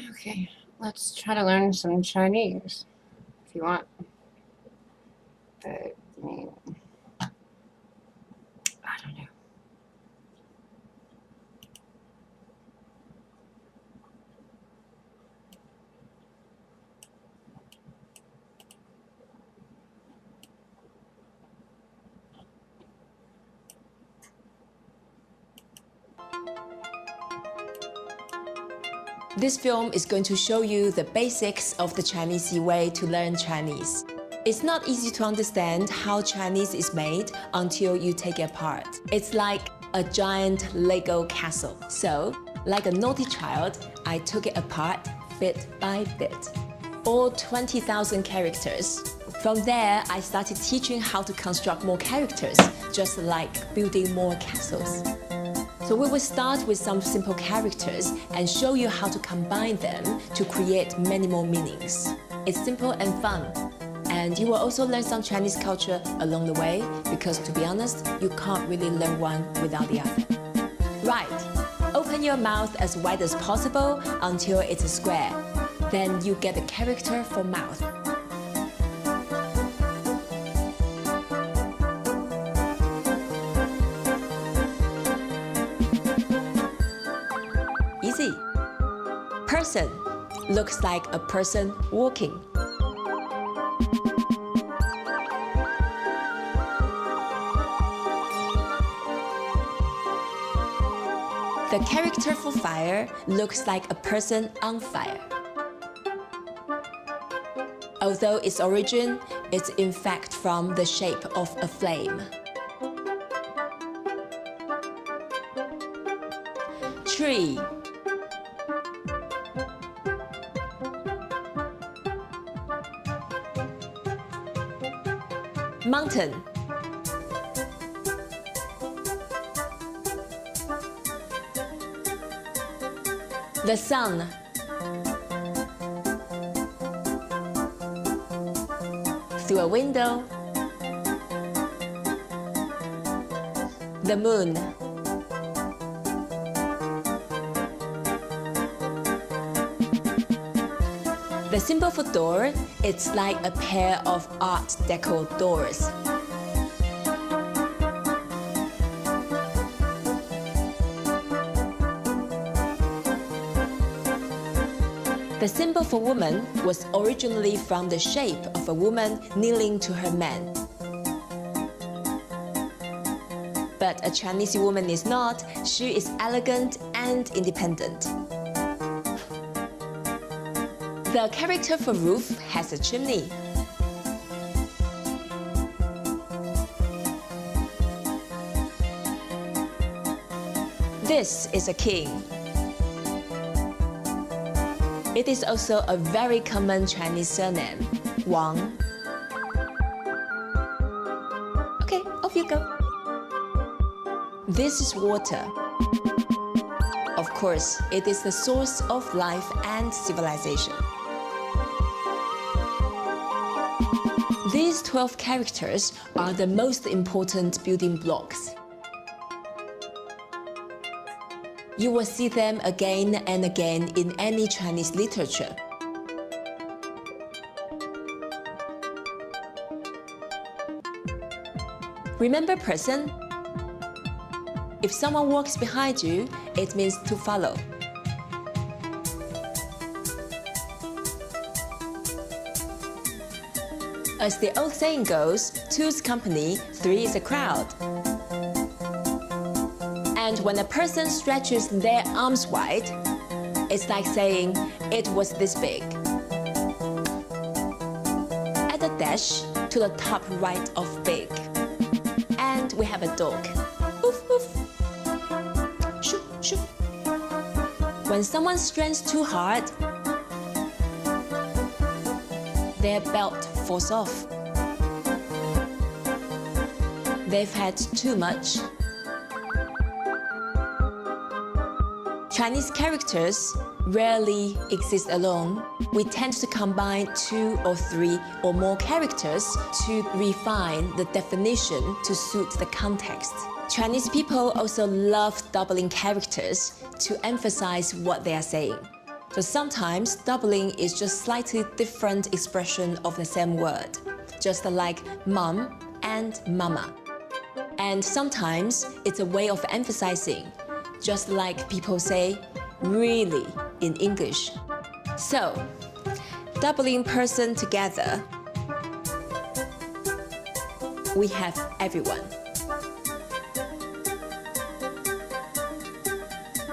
Okay, let's try to learn some Chinese if you want. But, I mean, I don't know. This film is going to show you the basics of the Chinese way to learn Chinese. It's not easy to understand how Chinese is made until you take it apart. It's like a giant Lego castle. So, like a naughty child, I took it apart bit by bit. All 20,000 characters. From there, I started teaching how to construct more characters, just like building more castles. So we will start with some simple characters and show you how to combine them to create many more meanings. It's simple and fun. And you will also learn some Chinese culture along the way, because to be honest, you can't really learn one without the other. Right, open your mouth as wide as possible until it's a square. Then you get a character for mouth. Easy. Person looks like a person walking. The character for fire looks like a person on fire. Although its origin is in fact from the shape of a flame. Tree. Mountain. The sun. Through a window. The moon. The symbol for door, it's like a pair of Art Deco doors. The symbol for woman was originally from the shape of a woman kneeling to her man. But a Chinese woman is not. She is elegant and independent. The character for roof has a chimney. This is a king. It is also a very common Chinese surname, Wang. Okay, off you go. This is water. Of course, it is the source of life and civilization. These 12 characters are the most important building blocks. You will see them again and again in any Chinese literature. Remember person? If someone walks behind you, it means to follow. As the old saying goes, two's company, three is a crowd. And when a person stretches their arms wide, it's like saying it was this big. Add a dash to the top right of big. And we have a dog. Woof, woof. Shoo, shoo. When someone strains too hard, their belt falls off. They've had too much. Chinese characters rarely exist alone. We tend to combine 2 or 3 or more characters to refine the definition to suit the context. Chinese people also love doubling characters to emphasize what they are saying. So sometimes doubling is just slightly different expression of the same word, just like mom and mama. And sometimes it's a way of emphasizing, just like people say really in English. So, doubling person together, we have everyone.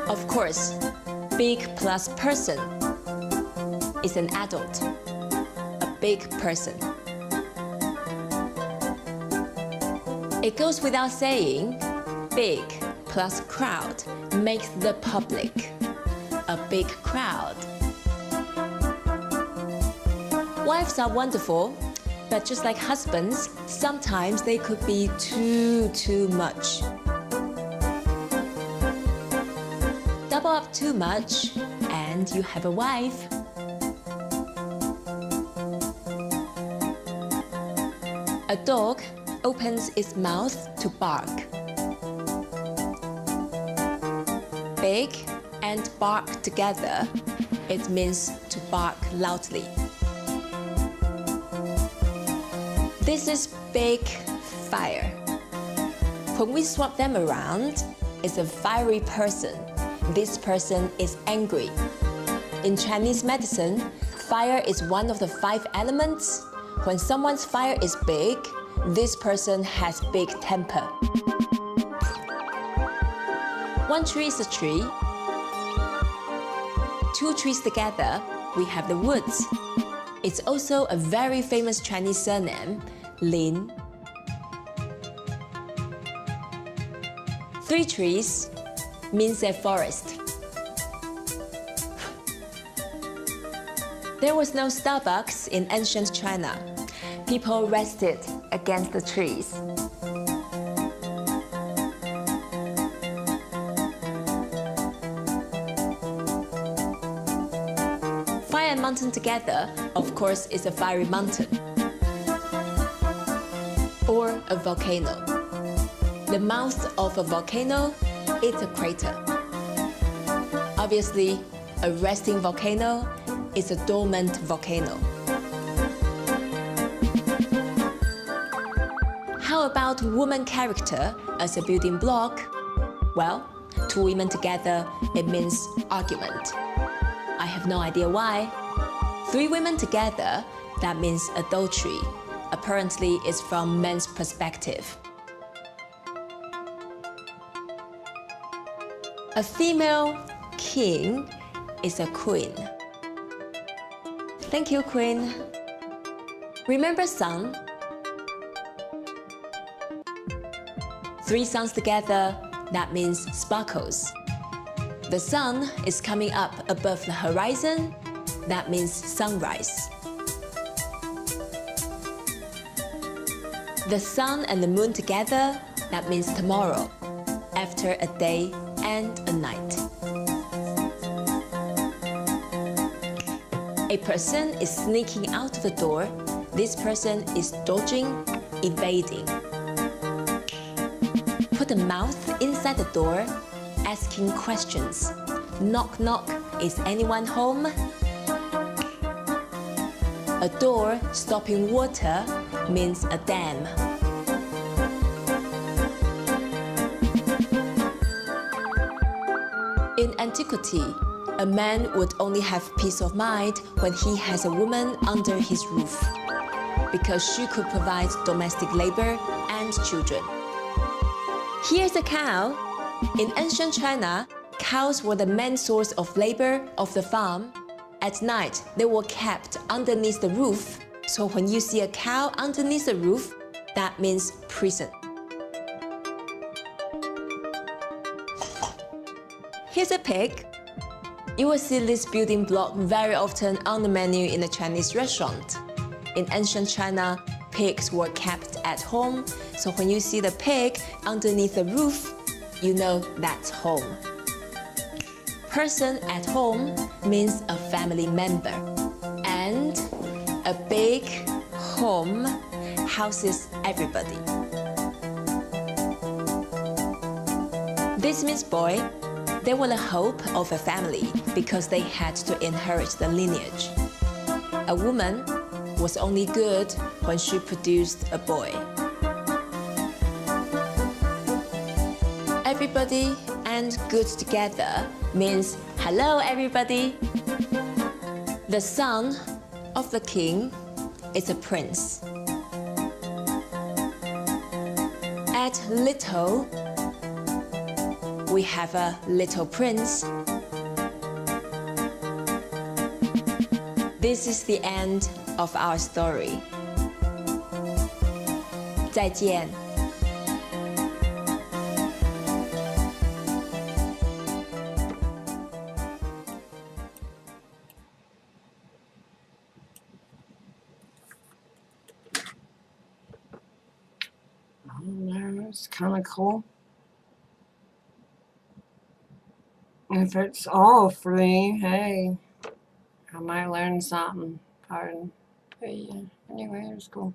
Of course, big plus person is an adult, a big person. It goes without saying, big plus crowd makes the public a big crowd. Wives are wonderful, but just like husbands, sometimes they could be too much. Double up too much, and you have a wife. A dog opens its mouth to bark. Big and bark together, it means to bark loudly. This is big fire. When we swap them around, it's a fiery person. This person is angry. In Chinese medicine, fire is one of the 5 elements. When someone's fire is big, this person has big temper. One tree is a tree. 2 trees together, we have the woods. It's also a very famous Chinese surname, Lin. 3 trees means a forest. There was no Starbucks in ancient China. People rested against the trees. Fire and mountain together, of course, is a fiery mountain. Or a volcano. The mouth of a volcano is a crater. Obviously, a resting volcano is a dormant volcano. How about woman character as a building block? Well, 2 women together, it means argument. I have no idea why. 3 women together, that means adultery. Apparently, it's from men's perspective. A female king is a queen. Thank you, queen. Remember sun? 3 suns together, that means sparkles. The sun is coming up above the horizon, that means sunrise. The sun and the moon together, that means tomorrow, after a day and a night. A person is sneaking out of the door. This person is dodging, evading. Put a mouth inside the door, asking questions. Knock, knock, is anyone home? A door stopping water means a dam. In antiquity, a man would only have peace of mind when he has a woman under his roof, because she could provide domestic labor and children. Here's a cow. In ancient China, cows were the main source of labor of the farm. At night, they were kept underneath the roof. So when you see a cow underneath the roof, that means prison. Here's a pig. You will see this building block very often on the menu in a Chinese restaurant. In ancient China, pigs were kept at home, so when you see the pig underneath the roof, you know that's home. Person at home means a family member. And a big home houses everybody. This means boy. They were the hope of a family because they had to inherit the lineage. A woman was only good when she produced a boy. Everybody and good together means hello everybody. The son of the king is a prince. At little, we have a little prince. This is the end of our story. 再见。It's kind of cool. If it's all free, hey, I might learn something. Pardon. But yeah, anyway, it was cool.